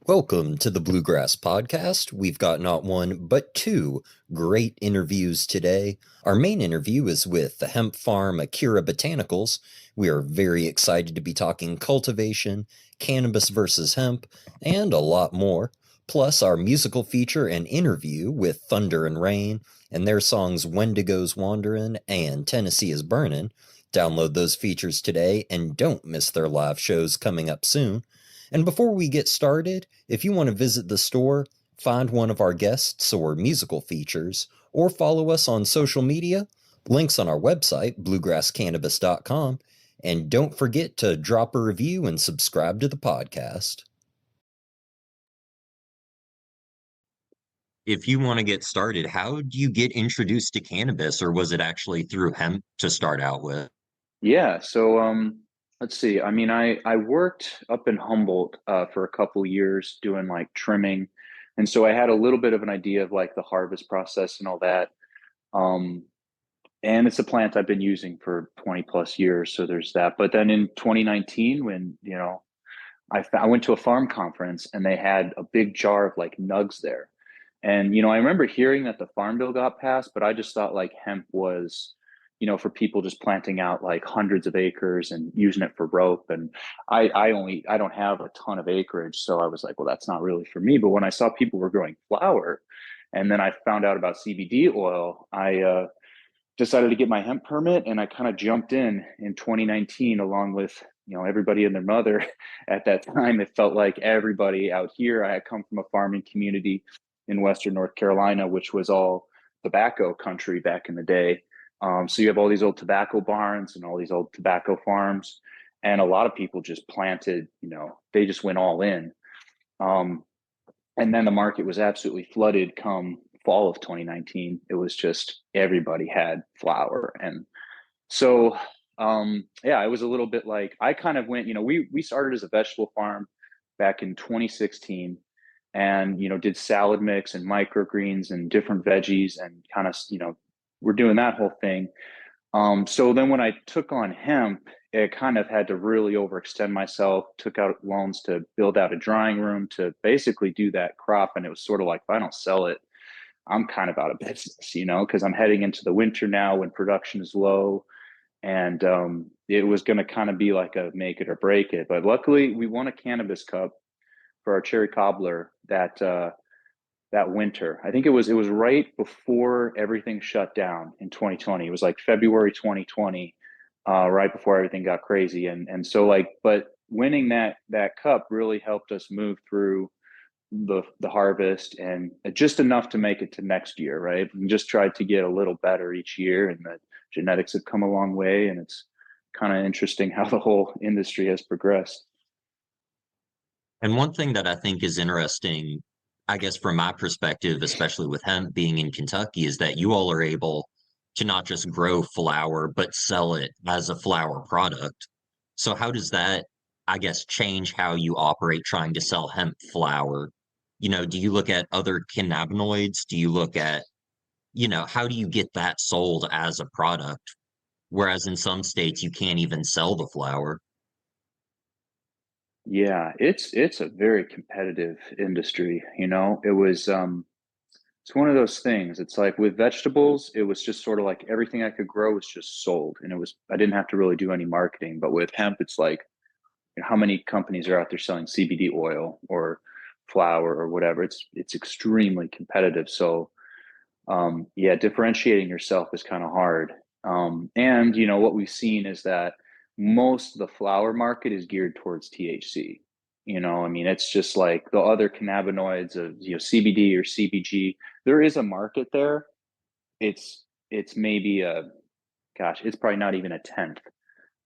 Welcome to the Bluegrass Podcast. We've got not one, but two great interviews today. Our main interview is with the Hemp Farm Akira Botanicals. We are very excited to be talking cultivation, cannabis versus hemp, and a lot more. Plus, our musical feature and interview with Thunder and Rain and their songs Wendigo's Wanderin' and Tennessee is Burnin'. Download those features today and don't miss their live shows coming up soon. And before we get started, if you want to visit the store, find one of our guests or musical features, or follow us on social media, links on our website, bluegrasscannabis.com, and don't forget to drop a review and subscribe to the podcast. If you want to get started, how do you get introduced to cannabis, or was it actually through hemp to start out with? Yeah, so let's see. I worked up in Humboldt for a couple years doing like trimming, and so I had a little bit of an idea of like the harvest process and all that. Um, and it's a plant I've been using for 20 plus years, so there's that. But then in 2019, when I went to a farm conference and they had a big jar of like nugs there, and I remember hearing that the farm bill got passed, but I just thought like hemp was, for people just planting out like hundreds of acres and using it for rope. And I don't have a ton of acreage, so I was like, well, that's not really for me. But when I saw people were growing flower, and then I found out about CBD oil, I decided to get my hemp permit, and I kind of jumped in 2019 along with everybody and their mother. At that time, it felt like everybody out here. I had come from a farming community in Western North Carolina, which was all tobacco country back in the day. So you have all these old tobacco barns and all these old tobacco farms, and a lot of people just planted. They just went all in. Um, and then the market was absolutely flooded come fall of 2019. It was just everybody had flower. And so yeah, it was a little bit like I kind of went, we started as a vegetable farm back in 2016, and did salad mix and microgreens and different veggies, and kind of we're doing that whole thing. So then when I took on hemp, it kind of had to really overextend myself, took out loans to build out a drying room to basically do that crop. And it was sort of like, if I don't sell it, I'm kind of out of business, because I'm heading into the winter now when production is low. And it was going to kind of be like a make it or break it. But luckily, we won a cannabis cup for our cherry cobbler that winter. I think it was right before everything shut down in 2020. It was like February 2020, right before everything got crazy. And so like, but winning that cup really helped us move through the harvest, and just enough to make it to next year, right? We just tried to get a little better each year, and the genetics have come a long way, and it's kind of interesting how the whole industry has progressed. And one thing that I think is interesting, I guess from my perspective, especially with hemp being in Kentucky, is that you all are able to not just grow flower, but sell it as a flower product. So how does that, I guess, change how you operate trying to sell hemp flower? Do you look at other cannabinoids? Do you look at, how do you get that sold as a product? Whereas in some states, you can't even sell the flower. Yeah, it's a very competitive industry. It's one of those things. It's like with vegetables, it was just sort of like everything I could grow was just sold, and I didn't have to really do any marketing. But with hemp, it's like, how many companies are out there selling CBD oil or flour or whatever? It's extremely competitive. So yeah, differentiating yourself is kind of hard. And what we've seen is that most of the flower market is geared towards THC. It's just like the other cannabinoids of CBD or CBG. There is a market there. It's maybe it's probably not even a tenth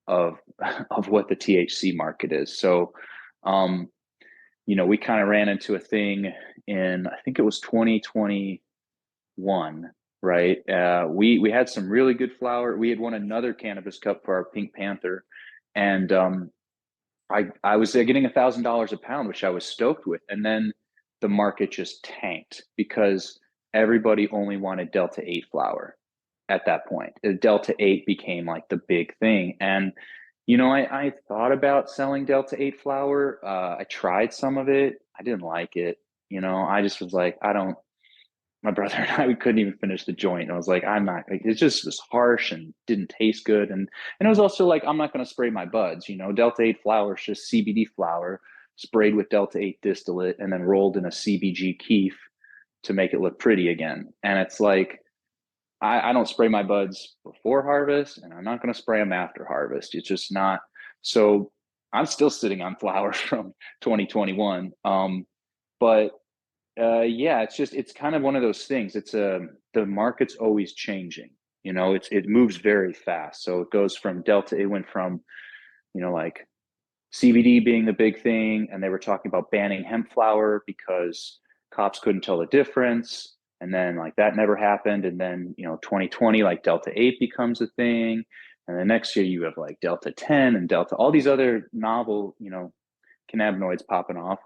of of what the THC market is. So um, we kind of ran into a thing in, I think it was 2021, right? We had some really good flower. We had won another cannabis cup for our Pink Panther, and I was getting $1,000 a pound, which I was stoked with. And then the market just tanked because everybody only wanted Delta 8 flower at that point. Delta 8 became like the big thing. And I thought about selling Delta 8 flower. I tried some of it. I didn't like it. I just was like, I don't. My brother and I, we couldn't even finish the joint. And I was like, I'm not. Like, it just was harsh and didn't taste good. And it was also like, I'm not going to spray my buds. Delta 8 flower is just CBD flower sprayed with Delta 8 distillate and then rolled in a CBG keef to make it look pretty again. And it's like, I don't spray my buds before harvest, and I'm not going to spray them after harvest. It's just not. So I'm still sitting on flowers from 2021. But yeah, it's kind of one of those things. The market's always changing. It moves very fast. So it goes from Delta. It went from like CBD being the big thing, and they were talking about banning hemp flower because cops couldn't tell the difference. And then like that never happened. And then 2020, like Delta 8 becomes a thing. And the next year you have like Delta 10 and Delta, all these other novel, cannabinoids popping off.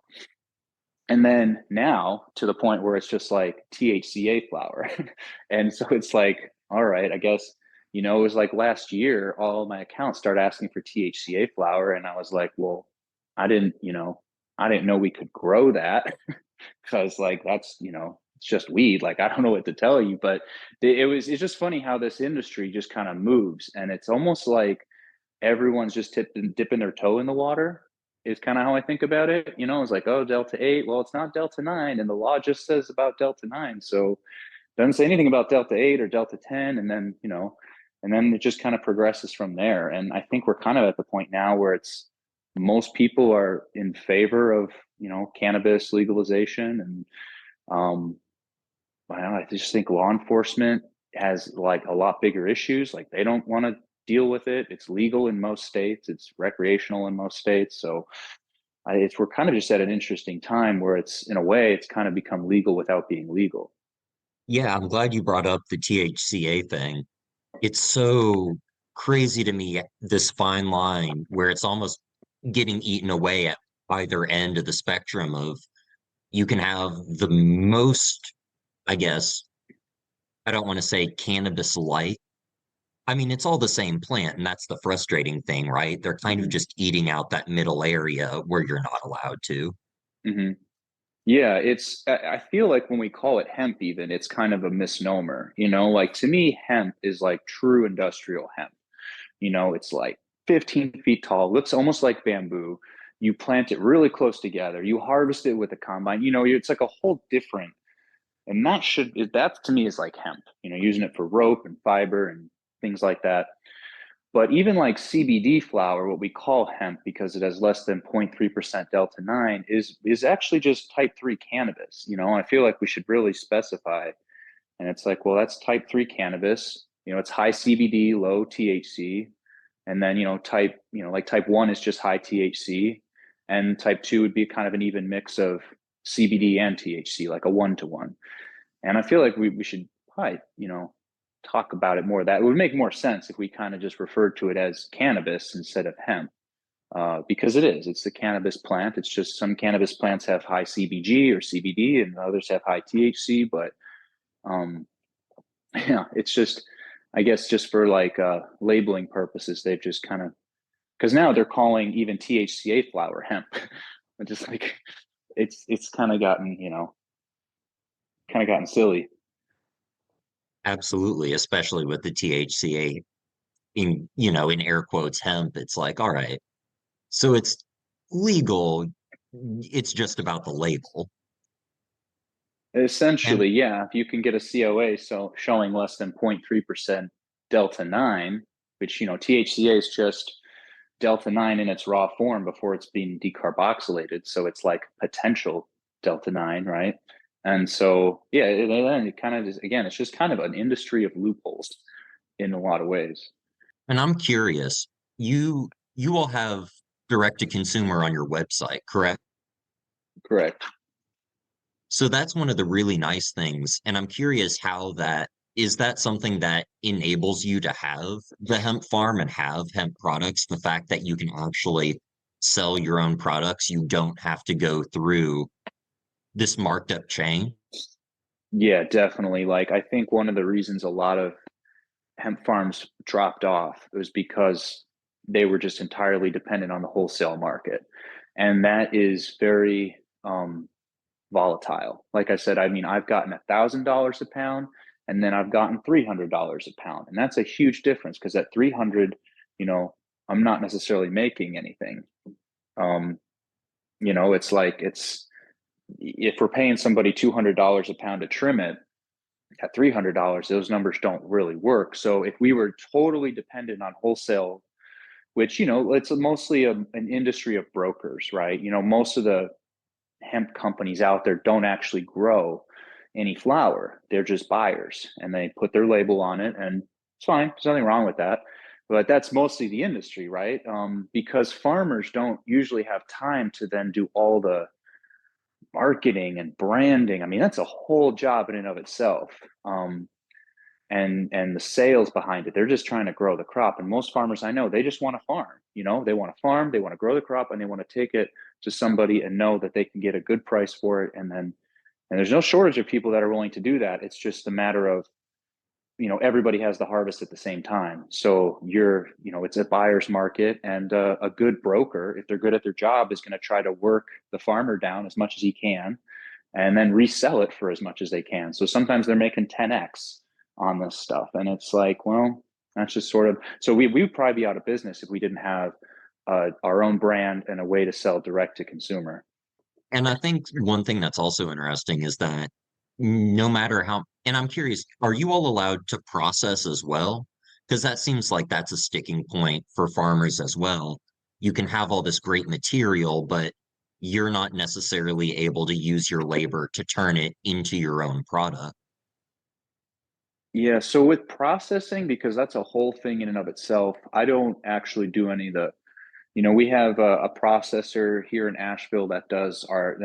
And then now to the point where it's just like THCA flower. And so it's like, all right, I guess, it was like last year, all my accounts started asking for THCA flower. And I was like, well, I didn't know we could grow that because like that's, it's just weed. Like, I don't know what to tell you, but it's just funny how this industry just kind of moves. And it's almost like everyone's just dipping their toe in the water is kind of how I think about it. It's like, oh, Delta 8. Well, it's not Delta 9. And the law just says about Delta 9. So it doesn't say anything about Delta 8 or Delta 10. And then, and then it just kind of progresses from there. And I think we're kind of at the point now where it's most people are in favor of, cannabis legalization. And I just think law enforcement has like a lot bigger issues. Like they don't want to deal with it. It's legal in most states. It's recreational in most states. So we're kind of just at an interesting time where it's in a way it's kind of become legal without being legal. Yeah, I'm glad you brought up the THCA thing. It's so crazy to me, this fine line where it's almost getting eaten away at either end of the spectrum of you can have the most, I guess, I don't want to say cannabis like. I mean, it's all the same plant, and that's the frustrating thing, right? They're kind of Hmm. just eating out that middle area where you're not allowed to. Hmm. Yeah, I feel like when we call it hemp, even it's kind of a misnomer. Like to me, hemp is like true industrial hemp. It's like 15 feet tall, looks almost like bamboo. You plant it really close together. You harvest it with a combine. It's like a whole different, and that to me is like hemp. Using it for rope and fiber and things like that. But even like CBD flower, what we call hemp because it has less than 0.3% delta 9 is actually just type 3 cannabis. I feel like we should really specify. And it's like, well, that's type 3 cannabis. It's high CBD, low THC. And then, like type 1 is just high THC. And type 2 would be kind of an even mix of CBD and THC, like a 1-to-1. And I feel like we should probably, talk about it more. That would make more sense if we kind of just referred to it as cannabis instead of hemp. Because it's the cannabis plant. It's just some cannabis plants have high CBG or CBD and others have high THC. But um, yeah, it's just, I guess, just for like labeling purposes, they've just kind of, because now they're calling even THCA flower hemp. Just like it's kind of gotten, silly. Absolutely, especially with the THCA in air quotes hemp. It's like, all right, so it's legal. It's just about the label. And Essentially, yeah, if you can get a COA so showing less than 0.3% delta 9, which THCA is just delta 9 in its raw form before it's being decarboxylated, so it's like potential delta 9, right? And so yeah, it kind of is, again, it's just kind of an industry of loopholes in a lot of ways. I'm curious, you will have direct to consumer on your website, correct? Correct. So that's one of the really nice things. And I'm curious how that is that something that enables you to have the hemp farm and have hemp products? The fact that you can actually sell your own products, you don't have to go through this marked up chain. Yeah, definitely. Like I think one of the reasons a lot of hemp farms dropped off was because they were just entirely dependent on the wholesale market. And that is very volatile. Like I said, I mean, I've gotten $1,000 a pound, and then I've gotten $300 a pound, and that's a huge difference because at 300, you know, I'm not necessarily making anything. Um, it's like it's if we're paying somebody $200 a pound to trim it at $300, those numbers don't really work. So if we were totally dependent on wholesale, which it's mostly an industry of brokers, right? Most of the hemp companies out there don't actually grow any flower. They're just buyers and they put their label on it, and it's fine. There's nothing wrong with that. But that's mostly the industry, right? Because farmers don't usually have time to then do all the marketing and branding. I mean, that's a whole job in and of itself. And the sales behind it. They're just trying to grow the crop. And most farmers I know, they just want to farm. They want to farm, they want to grow the crop, and they want to take it to somebody and know that they can get a good price for it. And there's no shortage of people that are willing to do that. It's just a matter of, everybody has the harvest at the same time. So it's a buyer's market, and a good broker, if they're good at their job, is going to try to work the farmer down as much as he can and then resell it for as much as they can. So sometimes they're making 10x on this stuff. And it's like, well, that's just sort of, so we would probably be out of business if we didn't have our own brand and a way to sell direct to consumer. And I think one thing that's also interesting is that no matter how, and I'm curious, are you all allowed to process as well? Because that seems like that's a sticking point for farmers as well. You can have all this great material, but you're not necessarily able to use your labor to turn it into your own product. Yeah. So with processing, because that's a whole thing in and of itself, I don't actually do any of the, we have a processor here in Asheville that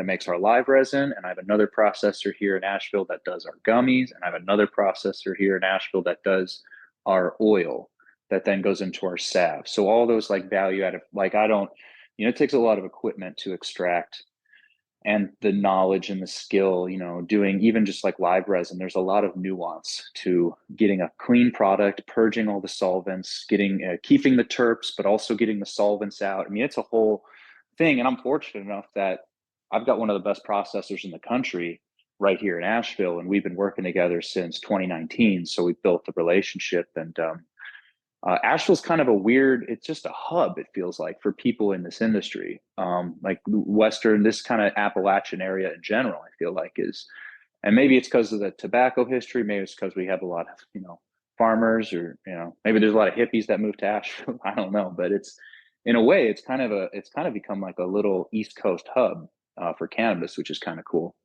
makes our live resin, and I have another processor here in Asheville that does our gummies, and I have another processor here in Asheville that does our oil that then goes into our salve. So all those like value added, like I don't, it takes a lot of equipment to extract, and the knowledge and the skill, doing even just like live resin. There's a lot of nuance to getting a clean product, purging all the solvents, keeping the terps, but also getting the solvents out. I mean, it's a whole thing. And I'm fortunate enough that I've got one of the best processors in the country right here in Asheville, and we've been working together since 2019. So we built the relationship, and Asheville's kind of it's just a hub, it feels like, for people in this industry. Like this kind of Appalachian area in general, I feel like and maybe it's because of the tobacco history. Maybe it's because we have a lot of, farmers, or, maybe there's a lot of hippies that moved to Asheville. I don't know, but in a way, it's kind of become like a little East Coast hub for cannabis, which is kind of cool.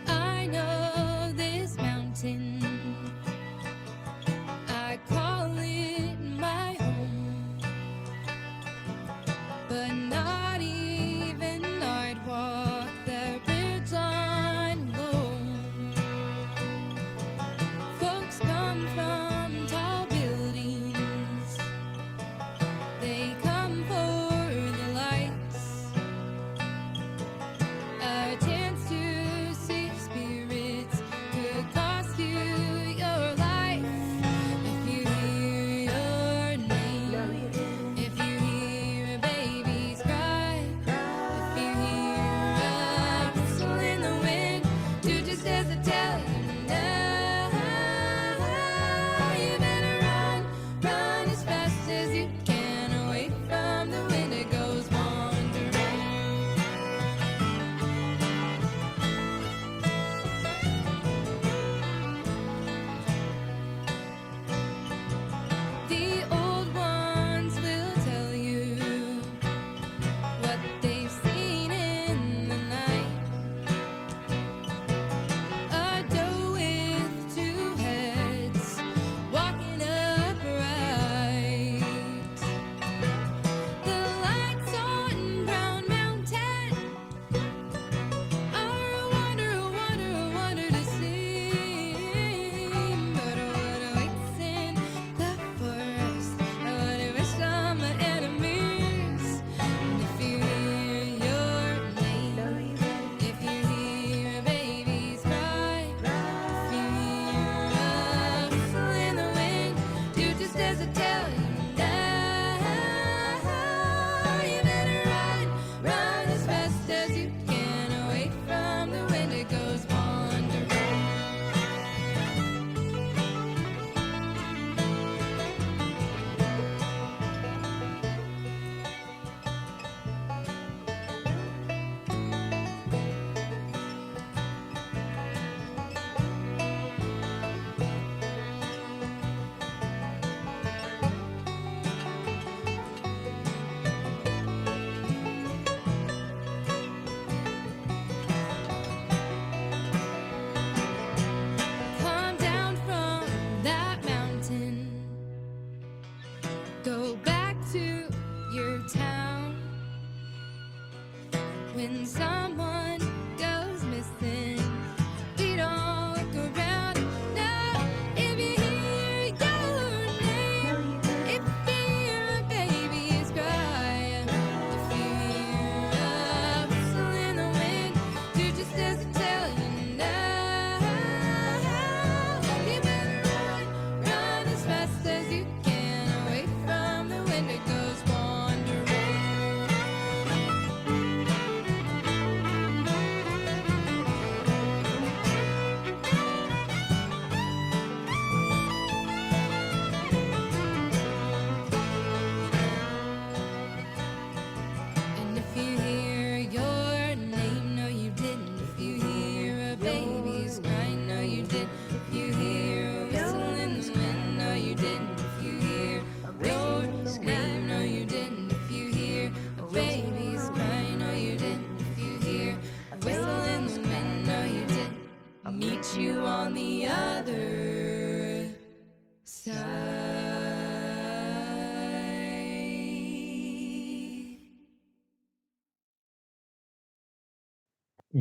I know this mountain. I call it my home. But not even your town. When someone goes missing, we don't look around. No, if you hear your name, if you hear a baby's cry, if you hear a whistle in the wind, do just as I tell you now. You better run as fast as you can, away from the Wendigos wandering. And if you hear your name, no you didn't. If you hear a baby's cry, no you didn't. If you hear a whistle in the wind, no you didn't. If you hear your name, no you didn't. If you hear a baby's cry, no you didn't. If you hear a whistle in the wind, no you didn't. I'll meet you on the other side.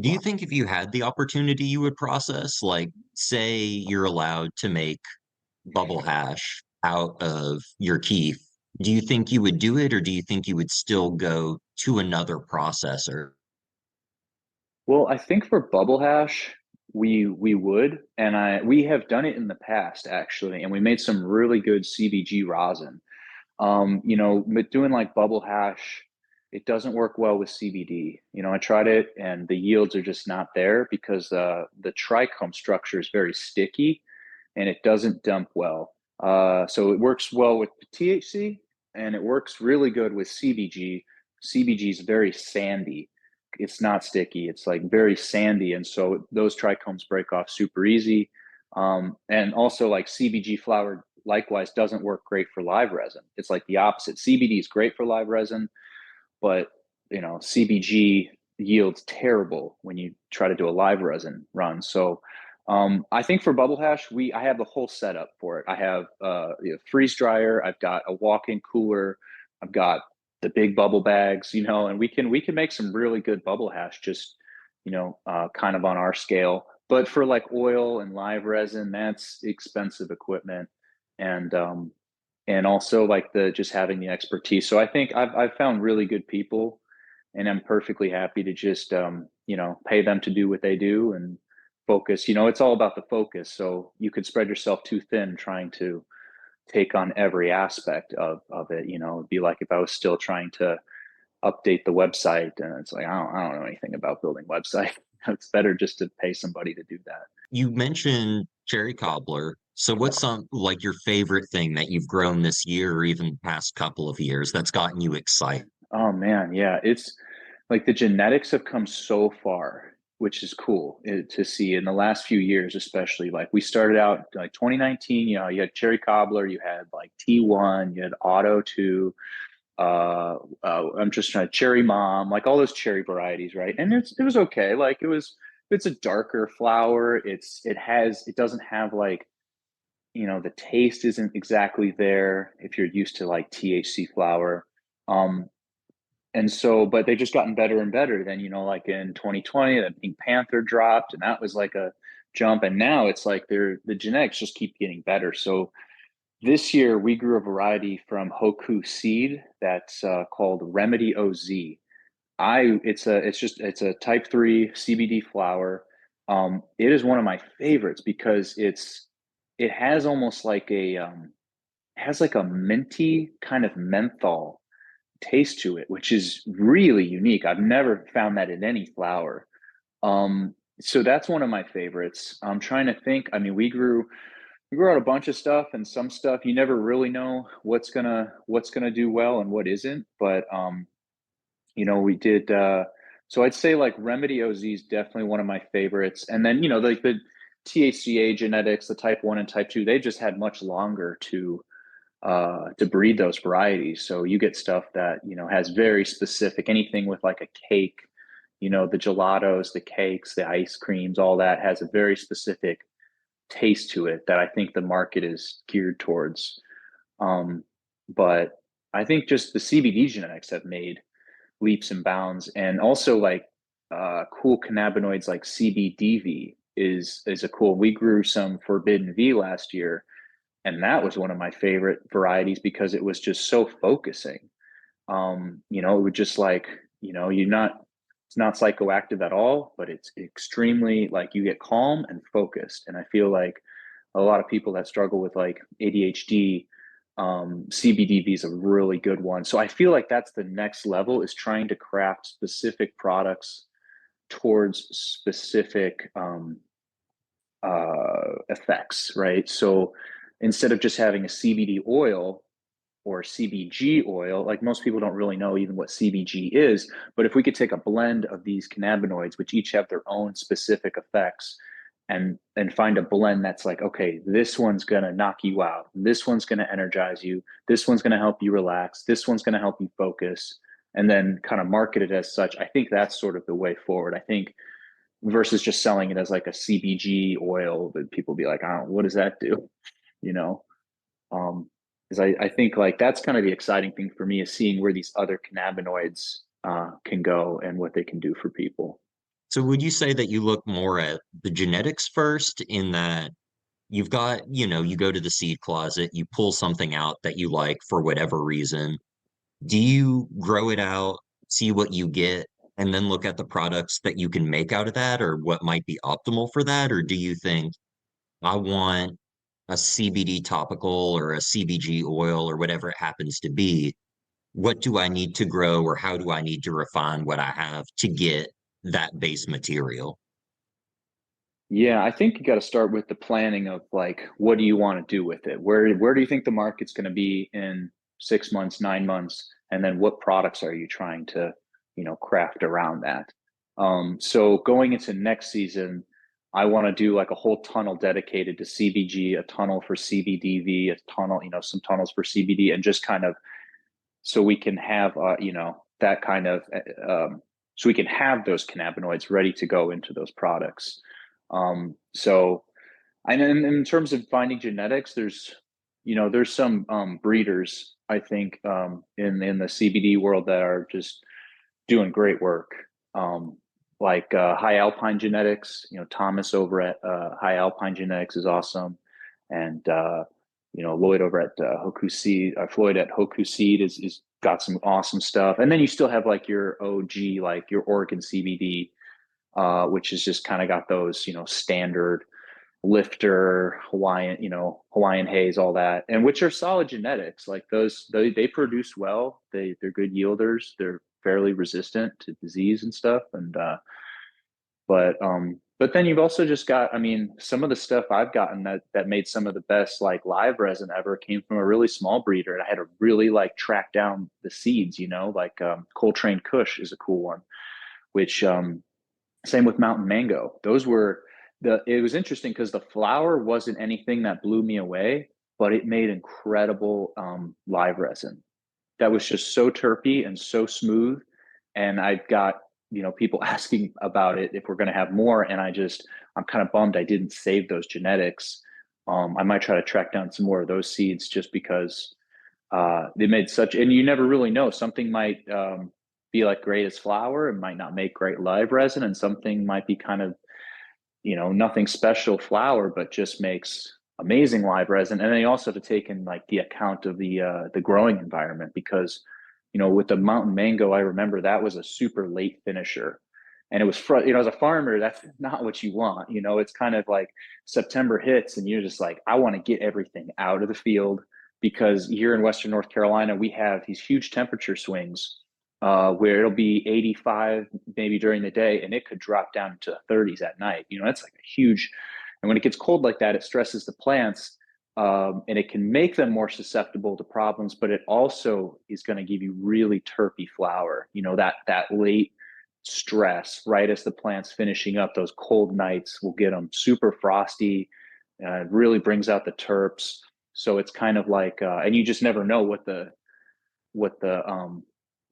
Do you think if you had the opportunity, you would process? Like, say you're allowed to make bubble hash out of your keef. Do you think you would do it, or do you think you would still go to another processor? Well, I think for bubble hash, we would, and we have done it in the past actually, and we made some really good CBG rosin. But doing like bubble hash, it doesn't work well with CBD. I tried it, and the yields are just not there because the trichome structure is very sticky, and it doesn't dump well. So it works well with THC, and it works really good with CBG. CBG is very sandy. It's not sticky. It's like very sandy, and so those trichomes break off super easy. And also, like CBG flower, likewise, doesn't work great for live resin. It's like the opposite. CBD is great for live resin, but CBG yields terrible when you try to do a live resin run. So I think for bubble hash, I have the whole setup for it. I have freeze dryer. I've got a walk-in cooler. I've got the big bubble bags, and we can make some really good bubble hash just kind of on our scale. But for like oil and live resin, that's expensive equipment, and also like the just having the expertise. So I think I've found really good people, and I'm perfectly happy to just pay them to do what they do and focus. It's all about the focus. So you could spread yourself too thin trying to take on every aspect of it. It'd be like if I was still trying to update the website, and it's like I don't know anything about building website. It's better just to pay somebody to do that. You mentioned cherry cobbler. So what's some like your favorite thing that you've grown this year or even past couple of years that's gotten you excited? Oh man, yeah, it's like the genetics have come so far, which is cool to see in the last few years, especially. Like we started out like 2019, you had cherry cobbler, you had like T1, you had Auto 2, I'm just trying cherry mom, like all those cherry varieties, right? And it was okay. Like it's a darker flower. It doesn't have like, the taste isn't exactly there if you're used to like THC flower. Um, and so, but they've just gotten better and better. Then, like in 2020, the Pink Panther dropped, and that was like a jump. And now it's like the genetics just keep getting better. So this year we grew a variety from Hoku seed that's called Remedy OZ. It's a type 3 CBD flower. It is one of my favorites because it has almost like has like a minty kind of menthol taste to it, which is really unique. I've never found that in any flower. So that's one of my favorites. I'm trying to think. I mean, we grew out a bunch of stuff, and some stuff you never really know what's gonna do well and what isn't. But we did. So I'd say like Remedy OZ is definitely one of my favorites. And then like the THCA genetics, the type 1 and type 2, they just had much longer to breed those varieties. So you get stuff that has very specific anything with like a cake. The gelatos, the cakes, the ice creams, all that has a very specific taste to it that I think the market is geared towards. But I think just the CBD genetics have made leaps and bounds, and also like cool cannabinoids like CBDV is a cool. We grew some Forbidden V last year, and that was one of my favorite varieties because it was just so focusing. It would just like, you're not, it's not psychoactive at all, but it's extremely like you get calm and focused. And I feel like a lot of people that struggle with like ADHD, CBDV is a really good one. So I feel like that's the next level, is trying to craft specific products towards specific effects, right? So instead of just having a CBD oil or CBG oil, like most people don't really know even what CBG is, but if we could take a blend of these cannabinoids, which each have their own specific effects, and find a blend that's like, okay, this one's going to knock you out, this one's going to energize you, this one's going to help you relax, this one's going to help you focus, and then kind of market it as such. I think that's sort of the way forward. I think versus just selling it as like a CBG oil that people be like, oh, what does that do? You know, because I think like that's kind of the exciting thing for me, is seeing where these other cannabinoids can go and what they can do for people. So would you say that you look more at the genetics first, in that you've got, you go to the seed closet, you pull something out that you like for whatever reason. Do you grow it out, see what you get, and then look at the products that you can make out of that, or what might be optimal for that? Or do you think, I want a CBD topical or a CBG oil or whatever it happens to be? What do I need to grow, or how do I need to refine what I have to get that base material? Yeah, I think you got to start with the planning of like, what do you want to do with it? Where do you think the market's going to be in 6 months, 9 months, and then what products are you trying to, craft around that? So going into next season, I want to do like a whole tunnel dedicated to CBG, a tunnel for CBDV, a tunnel, some tunnels for CBD, and just kind of so we can have, that kind of, so we can have those cannabinoids ready to go into those products. So, and in terms of finding genetics, there's some breeders, I think, in the CBD world that are just doing great work. Like High Alpine Genetics, Thomas over at High Alpine Genetics is awesome, and Lloyd over at Hoku Seed, Floyd at Hoku Seed is got some awesome stuff. And then you still have like your OG, like your Oregon CBD, which has just kind of got those, standard lifter, Hawaiian haze, all that, and which are solid genetics. Like those, they produce well. They're good yielders. They're fairly resistant to disease and stuff. And but then you've also just got, I mean, some of the stuff I've gotten that made some of the best like live resin ever came from a really small breeder, and I had to really like track down the seeds. Like Coltrane Kush is a cool one, which same with Mountain Mango. Those were it was interesting because the flower wasn't anything that blew me away, but it made incredible live resin that was just so terpy and so smooth. And I've got, people asking about it if we're going to have more. And I'm kind of bummed I didn't save those genetics. I might try to track down some more of those seeds, just because they made such, and you never really know, something might be like great as flower and might not make great live resin, and something might be kind of, nothing special flower, but just makes amazing live resin. And then you also have to take in like the account of the growing environment, because with the Mountain Mango, I remember that was a super late finisher, and it was as a farmer, that's not what you want. It's kind of like September hits and you're just like, I want to get everything out of the field, because here in Western North Carolina we have these huge temperature swings, where it'll be 85 maybe during the day, and it could drop down to the 30s at night. That's like a huge, and when it gets cold like that, it stresses the plants, and it can make them more susceptible to problems, but it also is going to give you really terpy flower. That late stress right as the plant's finishing up, those cold nights will get them super frosty. It really brings out the terps. So it's kind of like, and you just never know what the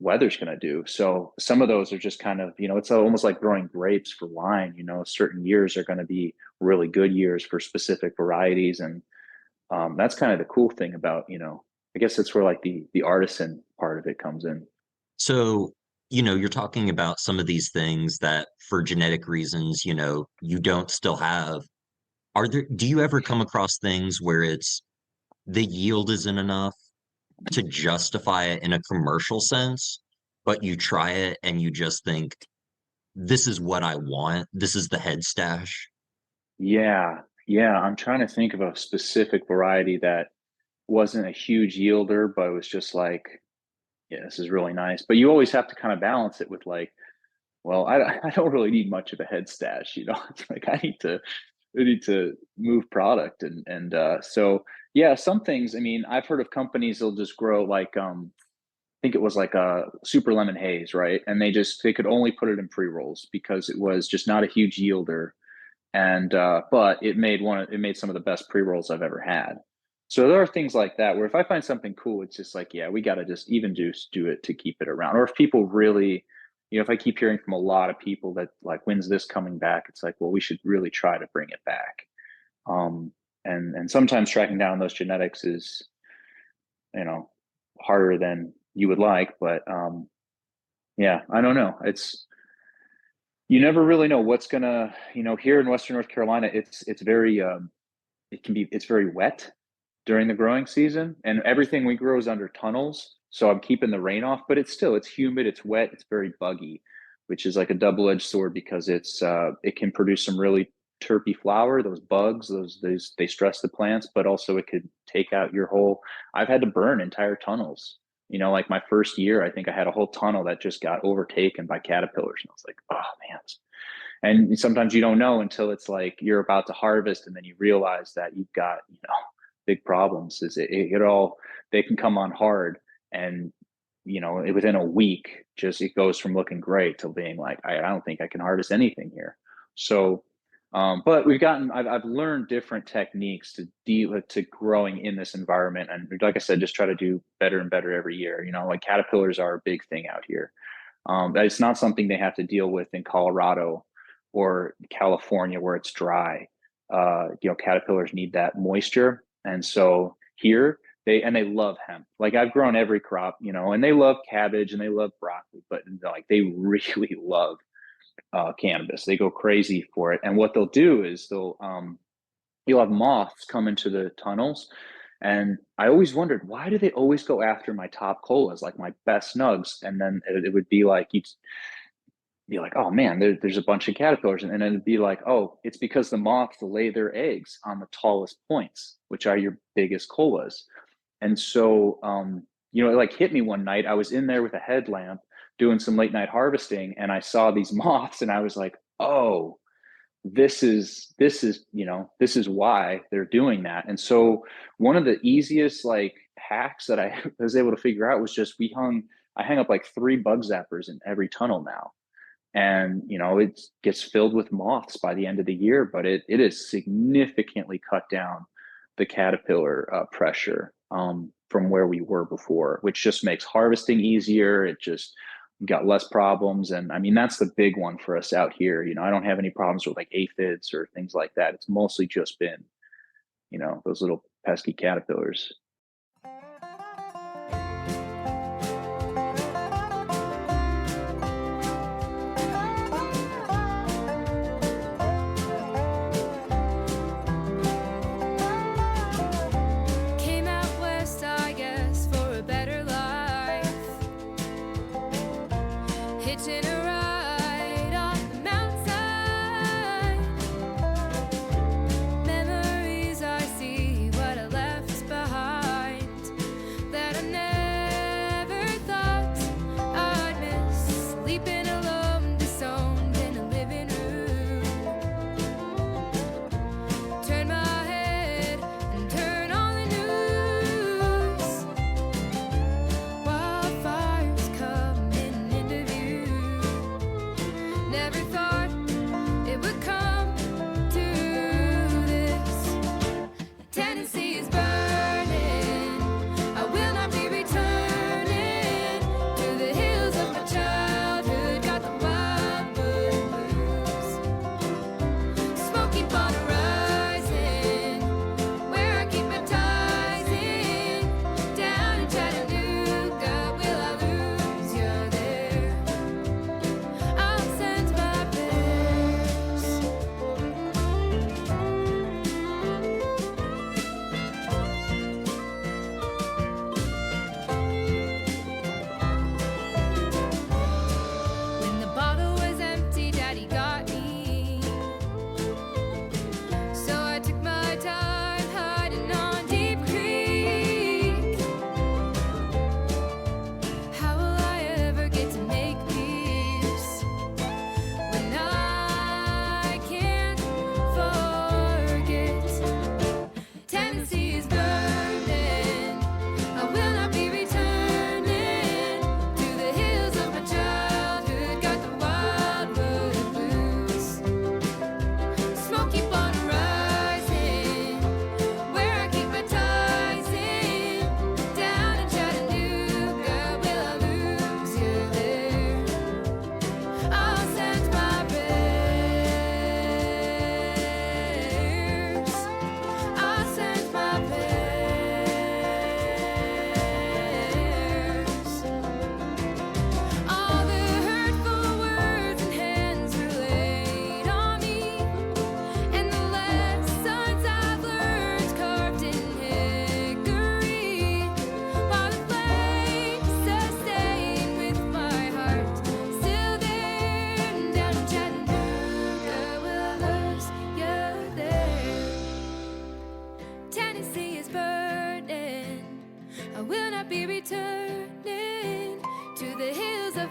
weather's going to do. So some of those are just kind of, it's almost like growing grapes for wine. Certain years are going to be really good years for specific varieties, and that's kind of the cool thing about I guess that's where like the artisan part of it comes in. So, you're talking about some of these things that for genetic reasons, you don't still have. Do you ever come across things where it's the yield isn't enough to justify it in a commercial sense, but you try it and you just think, this is what I want. This is the head stash. Yeah, yeah. I'm trying to think of a specific variety that wasn't a huge yielder, but it was just like, yeah, this is really nice. But you always have to kind of balance it with like, well, I don't really need much of a head stash, you know. It's like I need to move product and so yeah, some things. I mean, I've heard of companies they'll just grow like I think it was like a super lemon haze, right? And they could only put it in pre rolls because it was just not a huge yielder and but it made some of the best pre-rolls I've ever had. So there are things like that where if I find something cool, it's just like, yeah, we got to just even just do it to keep it around. Or if people really, if I keep hearing from a lot of people that like, when's this coming back? It's like, well, we should really try to bring it back. And sometimes tracking down those genetics is, you know, harder than you would like, but yeah, I don't know. You never really know what's gonna, here in Western North Carolina, it's very it's very wet during the growing season, and everything we grow is under tunnels. So I'm keeping the rain off, but it's humid, it's wet, it's very buggy, which is like a double-edged sword because it can produce some really terpy flower. Those bugs, those they stress the plants, but also it could take out your whole. I've had to burn entire tunnels. Like my first year, I think I had a whole tunnel that just got overtaken by caterpillars, and I was like, oh man. And sometimes you don't know until it's like you're about to harvest, and then you realize that you've got big problems. Is it all they can come on hard, and within a week, just it goes from looking great to being like, I don't think I can harvest anything here. So, but I've learned different techniques to deal to growing in this environment, and like I said, just try to do better and better every year. Like caterpillars are a big thing out here. It's not something they have to deal with in Colorado or California where it's dry. Caterpillars need that moisture, and so here they love hemp. Like I've grown every crop, and they love cabbage and they love broccoli, but like they really love cannabis. They go crazy for it, and what they'll do is you'll have moths come into the tunnels. And I always wondered, why do they always go after my top colas, like my best nugs? And then it would be like, you'd be like, oh man, there's a bunch of caterpillars. And then it'd be like, oh, it's because the moths lay their eggs on the tallest points, which are your biggest colas. And so, it like hit me one night. I was in there with a headlamp doing some late night harvesting, and I saw these moths, and I was like, oh, this is why they're doing that. And so one of the easiest like hacks that I was able to figure out was just I hang up like 3 bug zappers in every tunnel now, and it gets filled with moths by the end of the year, but it has significantly cut down the caterpillar pressure from where we were before, which just makes harvesting easier. It just got less problems. And I mean, that's the big one for us out here. I don't have any problems with like aphids or things like that. It's mostly just been, those little pesky caterpillars. Came out west, I guess, for a better life. Hitching a ride on the mountainside. Memories I see, what I left behind. That I never thought I'd miss. Sleeping alone, disowned in a living room. Turn my head and turn on the news. Wildfires coming into view.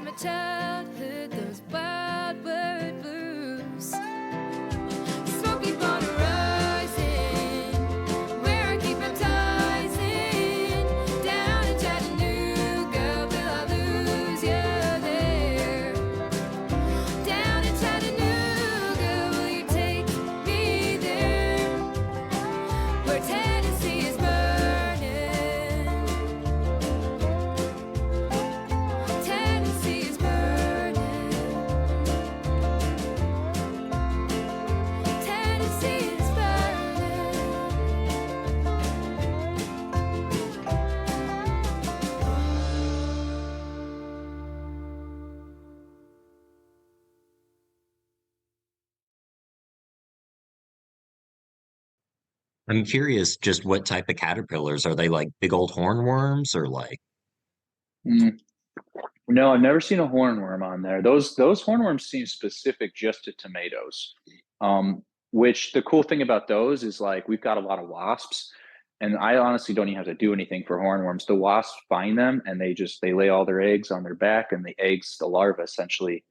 my childhood, those wildwood blues. Smoke keep on rising, where I keep baptizing. Down in Chattanooga, will I lose you there? Down in Chattanooga, will you take me there? Where Tennessee is burning. Tennessee is burning. Tennessee is burning. I'm curious just what type of caterpillars are they, like big old hornworms or like Mm, no, I've never seen a hornworm on there. Those hornworms seem specific just to tomatoes. Um, which the cool thing about those is like we've got a lot of wasps, and I honestly don't even have to do anything for hornworms. The wasps find them and they lay all their eggs on their back, and the larva essentially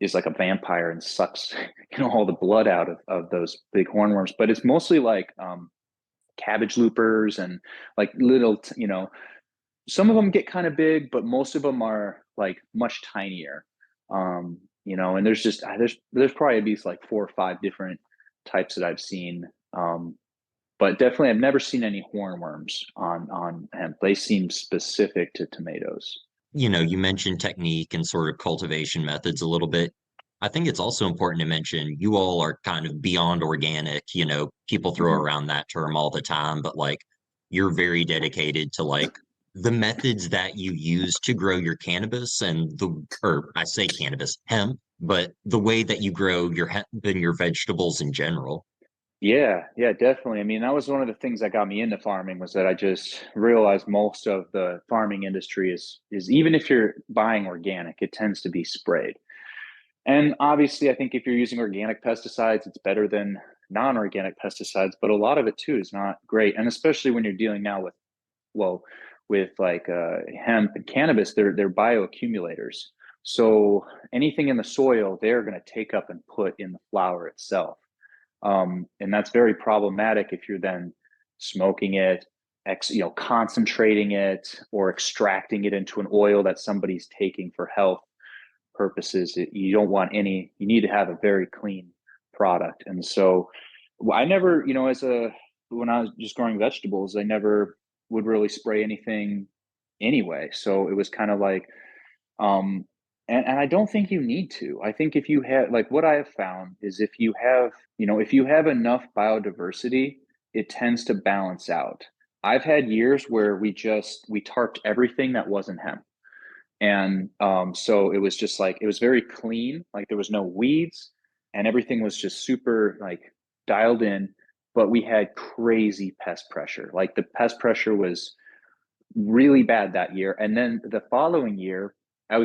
is like a vampire and sucks all the blood out of those big hornworms. But it's mostly like cabbage loopers and like little some of them get kind of big, but most of them are like much tinier. And there's probably at least like 4 or 5 different types that I've seen. But definitely I've never seen any hornworms on hemp. They seem specific to tomatoes. you mentioned technique and sort of cultivation methods a little bit. I think it's also important to mention you all are kind of beyond organic. People throw Mhm. around that term all the time, but like you're very dedicated to like the methods that you use to grow your cannabis or I say cannabis, hemp, but the way that you grow your hemp and your vegetables in general. Yeah, definitely. I mean, that was one of the things that got me into farming was that I just realized most of the farming industry is even if you're buying organic, it tends to be sprayed. And obviously, I think if you're using organic pesticides, it's better than non-organic pesticides, but a lot of it too is not great. And especially when you're dealing now well, with like hemp and cannabis, they're bioaccumulators. So anything in the soil, they're going to take up and put in the flower itself. And that's very problematic if you're then smoking it, concentrating it, or extracting it into an oil that somebody's taking for health purposes. You don't want any. You need to have a very clean product. And so, I never, when I was just growing vegetables, I never would really spray anything anyway. So it was kind of like um, and I don't think you need to. I think if you have, like, what I have found is if you have enough biodiversity, it tends to balance out. I've had years where we tarped everything that wasn't hemp. And so it was just like, it was very clean, like there was no weeds and everything was just super like dialed in, but we had crazy pest pressure. Like the pest pressure was really bad that year. And then the following year, I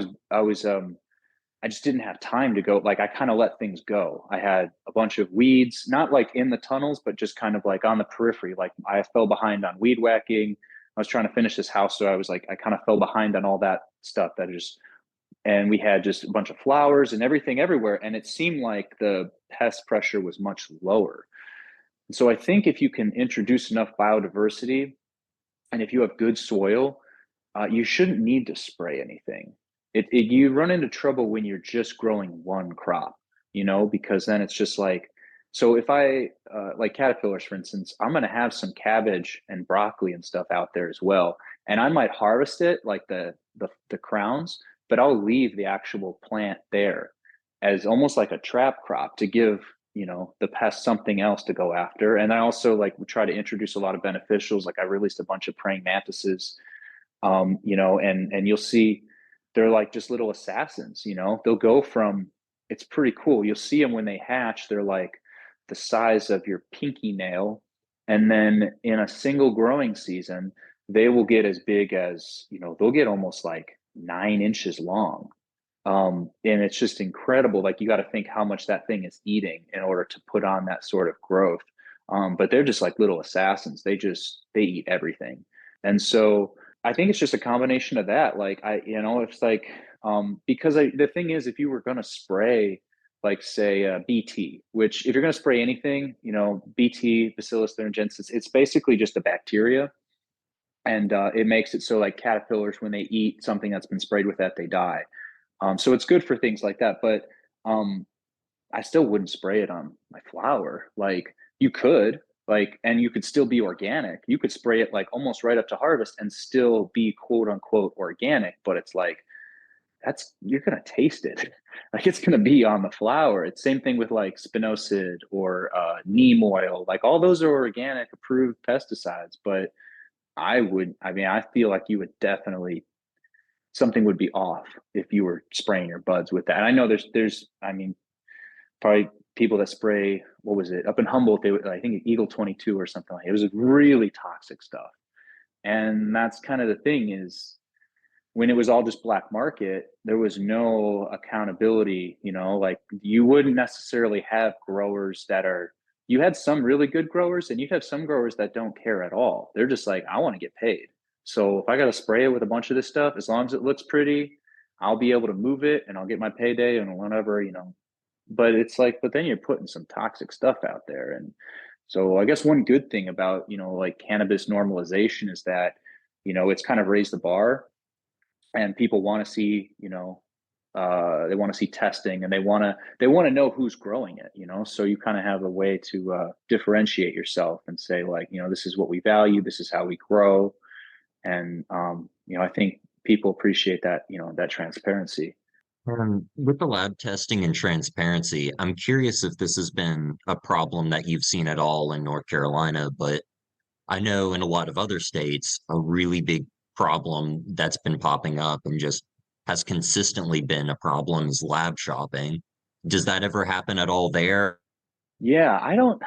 just didn't have time to go. Like I kind of let things go. I had a bunch of weeds, not like in the tunnels, but just kind of like on the periphery. Like I fell behind on weed whacking. I was trying to finish this house. So I kind of fell behind on all that stuff and we had just a bunch of flowers and everything everywhere. And it seemed like the pest pressure was much lower. And so I think if you can introduce enough biodiversity and if you have good soil, you shouldn't need to spray anything. You run into trouble when you're just growing one crop, because then it's just like, so if I like caterpillars, for instance, I'm going to have some cabbage and broccoli and stuff out there as well, and I might harvest it like the crowns, but I'll leave the actual plant there as almost like a trap crop to give the pest something else to go after. And I also like try to introduce a lot of beneficials. Like I released a bunch of praying mantises, and you'll see they're like just little assassins. They'll go from, it's pretty cool. You'll see them when they hatch, they're like the size of your pinky nail, and then in a single growing season they will get as big as, they'll get almost like 9 inches long. And it's just incredible. Like you got to think how much that thing is eating in order to put on that sort of growth. But they're just like little assassins. They eat everything. And so I think it's just a combination of that. Like it's like Because the thing is, if you were going to spray, like say BT, which if you're going to spray anything, BT, Bacillus thuringiensis, it's basically just a bacteria, and it makes it so like caterpillars, when they eat something that's been sprayed with that, they die. So it's good for things like that, but um, I still wouldn't spray it on my flower. Like you could, and you could still be organic. You could spray it like almost right up to harvest and still be quote unquote organic, but it's like you're gonna taste it. Like it's gonna be on the flower. It's same thing with like spinosad or neem oil. Like all those are organic approved pesticides, but I feel like you would definitely something would be off if you were spraying your buds with that. And I know probably people that spray, what was it, up in Humboldt, I think Eagle 22 or something like it. It was really toxic stuff. And that's kind of the thing is when it was all just black market, there was no accountability, like you wouldn't necessarily have growers you had some really good growers and you'd have some growers that don't care at all. They're just like, I want to get paid. So if I got to spray it with a bunch of this stuff, as long as it looks pretty, I'll be able to move it and I'll get my payday and whenever, but it's like, but then you're putting some toxic stuff out there. And so I guess one good thing about, like cannabis normalization is that, it's kind of raised the bar and people want to see, they want to see testing and they want to know who's growing it, so you kind of have a way to differentiate yourself and say like, this is what we value, this is how we grow. And I think people appreciate that, that transparency. With the lab testing and transparency, I'm curious if this has been a problem that you've seen at all in North Carolina, but I know in a lot of other states, a really big problem that's been popping up and just has consistently been a problem is lab shopping. Does that ever happen at all there? Yeah, I don't,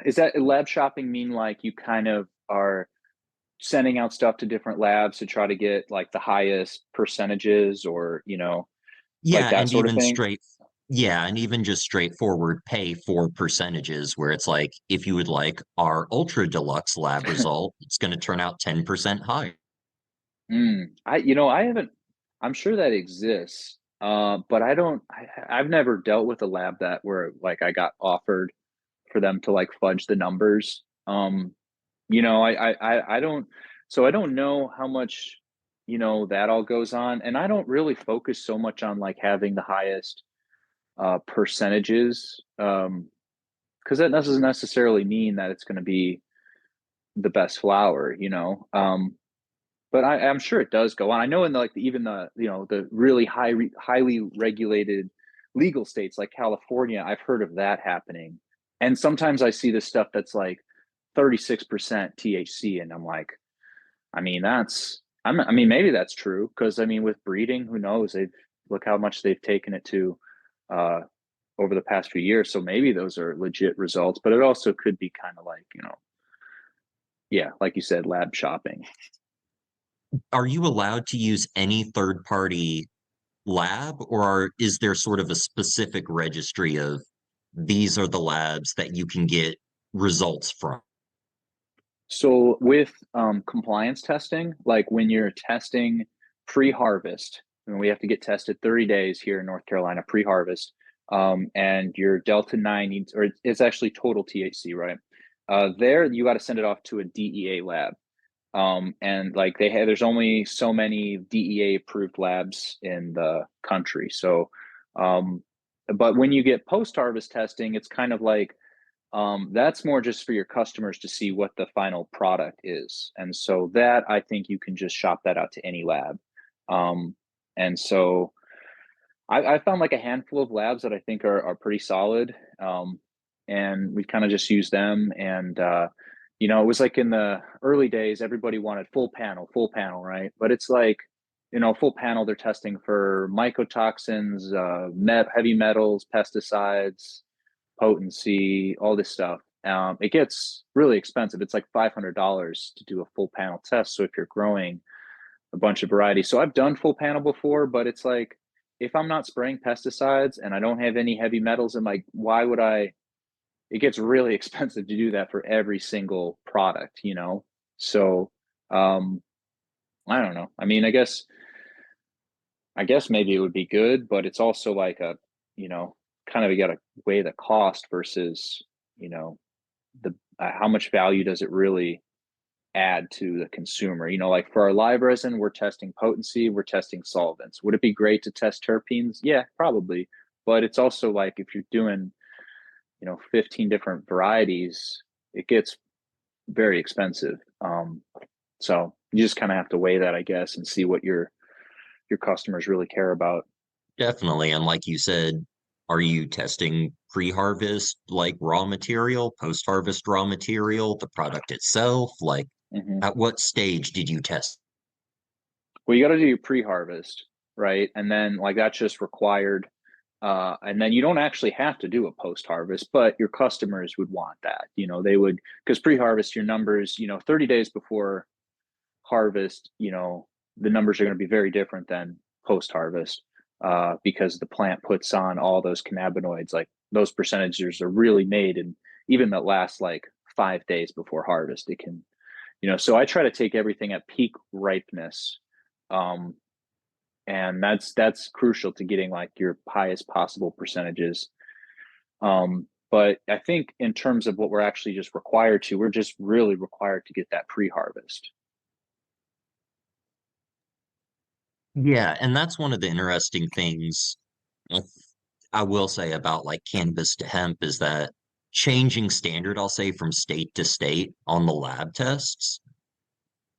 is that lab shopping mean like you kind of are sending out stuff to different labs to try to get like the highest percentages or, like Yeah, that and sort of even thing? straight yeah, and even just straightforward pay for percentages where it's like, if you would like our ultra deluxe lab result, it's going to turn out 10% higher. I haven't, I'm sure that exists. But I've never dealt with a lab that where like I got offered for them to like fudge the numbers. I don't, so I don't know how much, that all goes on. And I don't really focus so much on like having the highest percentages. Because that doesn't necessarily mean that it's going to be the best flower, but I'm sure it does go on. I know in even the the really highly regulated legal states like California, I've heard of that happening. And sometimes I see this stuff that's like 36% THC, and I'm like, I mean maybe that's true because I mean with breeding, who knows? They've look how much they've taken it to uh, over the past few years. So maybe those are legit results, but it also could be kind of like yeah, like you said, lab shopping. Are you allowed to use any third party lab, or is there sort of a specific registry of these are the labs that you can get results from? So with compliance testing, like when you're testing pre-harvest, and we have to get tested 30 days here in North Carolina pre-harvest, and your Delta 9 needs, or it's actually total THC, right? There you got to send it off to a DEA lab. And like there's only so many DEA approved labs in the country. So, but when you get post-harvest testing, it's kind of like that's more just for your customers to see what the final product is. And so that I think you can just shop that out to any lab. Um, and so I found like a handful of labs that I think are pretty solid. And we kind of just use them. And, it was like in the early days, everybody wanted full panel, right? But it's like, full panel, they're testing for mycotoxins, heavy metals, pesticides, potency, all this stuff. It gets really expensive. It's like $500 to do a full panel test. So if you're growing a bunch of varieties, so I've done full panel before, but it's like if I'm not spraying pesticides and I don't have any heavy metals in my, why would I? It gets really expensive to do that for every single product, So um, I don't know. I mean, I guess I guess maybe it would be good, but it's also like a, you know, kind of, you got to weigh the cost versus, you know, the how much value does it really add to the consumer? You know, like for our live resin, we're testing potency, we're testing solvents. Would it be great to test terpenes? Yeah, probably. But it's also like if you're doing, you know, 15 different varieties, it gets very expensive. So you just kind of have to weigh that, I guess, and see what your customers really care about. Definitely. And like you said, are you testing pre-harvest like raw material, post-harvest raw material, the product itself? Like Hmm. at what stage did you test? Well, you got to do your pre-harvest, right? And then like that's just required. And then you don't actually have to do a post-harvest, but your customers would want that. You know, they would, because pre-harvest, your numbers, you know, 30 days before harvest, you know, the numbers are going to be very different than post-harvest, because the plant puts on all those cannabinoids. Like those percentages are really made, and even that last like 5 days before harvest, it can, you know. So I try to take everything at peak ripeness, um, and that's crucial to getting like your highest possible percentages. But I think in terms of what we're actually just required to, we're just really required to get that pre-harvest. Yeah, and that's one of the interesting things I I will say about like cannabis to hemp is that changing standard, I'll say from state to state on the lab tests,